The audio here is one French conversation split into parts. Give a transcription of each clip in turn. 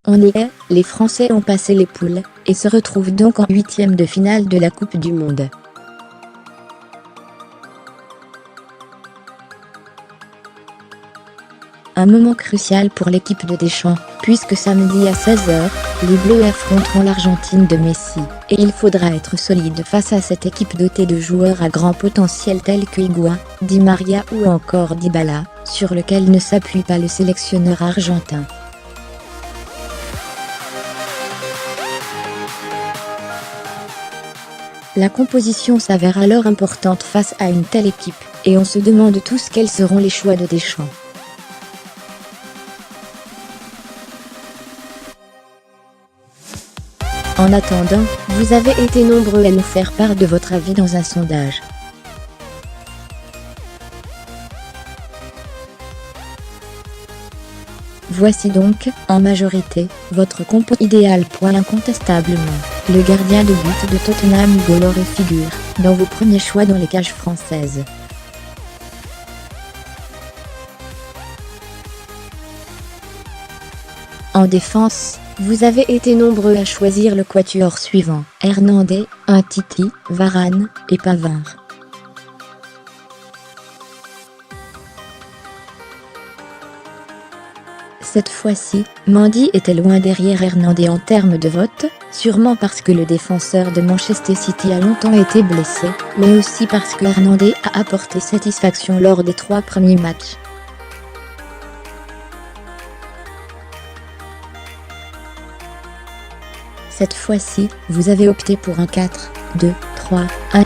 On y est, les Français ont passé les poules, et se retrouvent donc en huitième de finale de la Coupe du Monde. Un moment crucial pour l'équipe de Deschamps, puisque samedi à 16h, les Bleus affronteront l'Argentine de Messi, et il faudra être solide face à cette équipe dotée de joueurs à grand potentiel tels que Higuaín, Di Maria ou encore Dybala, sur lequel ne s'appuie pas le sélectionneur argentin. La composition s'avère alors importante face à une telle équipe, et on se demande tous quels seront les choix de Deschamps. En attendant, vous avez été nombreux à nous faire part de votre avis dans un sondage. Voici donc, en majorité, votre compo idéal. Incontestablement, le gardien de but de Tottenham Hugo Lloris figure dans vos premiers choix dans les cages françaises. En défense, vous avez été nombreux à choisir le quatuor suivant: Hernandez, Umtiti, Varane et Pavard. Cette fois-ci, Mendy était loin derrière Hernandez en termes de vote, sûrement parce que le défenseur de Manchester City a longtemps été blessé, mais aussi parce que Hernandez a apporté satisfaction lors des 3 premiers matchs. Cette fois-ci, vous avez opté pour un 4-2-3-1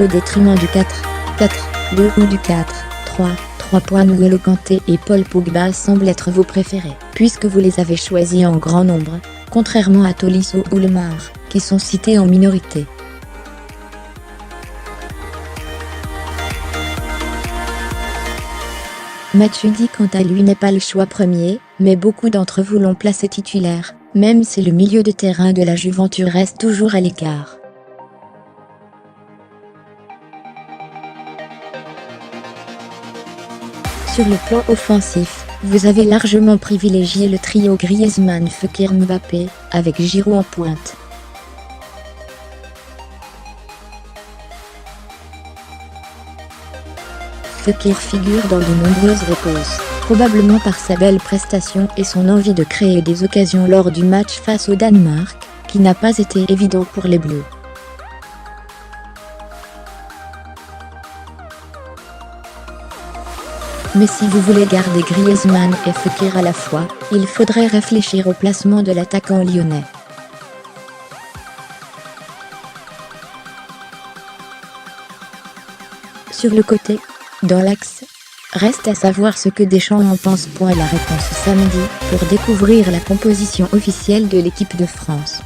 au détriment du 4-4-2 ou du 4-3-3. N'Golo Kanté et Paul Pogba semblent être vos préférés, puisque vous les avez choisis en grand nombre, contrairement à Tolisso ou Lemar, qui sont cités en minorité. Matuidi quant à lui n'est pas le choix premier, mais beaucoup d'entre vous l'ont placé titulaire, même si le milieu de terrain de la Juventus reste toujours à l'écart. Sur le plan offensif, vous avez largement privilégié le trio Griezmann, Fekir, Mbappé, avec Giroud en pointe. Fekir figure dans de nombreuses réponses, probablement par sa belle prestation et son envie de créer des occasions lors du match face au Danemark, qui n'a pas été évident pour les Bleus. Mais si vous voulez garder Griezmann et Fekir à la fois, il faudrait réfléchir au placement de l'attaquant lyonnais. Sur le côté, dans l'axe, reste à savoir ce que Deschamps en pense. La réponse samedi, pour découvrir la composition officielle de l'équipe de France.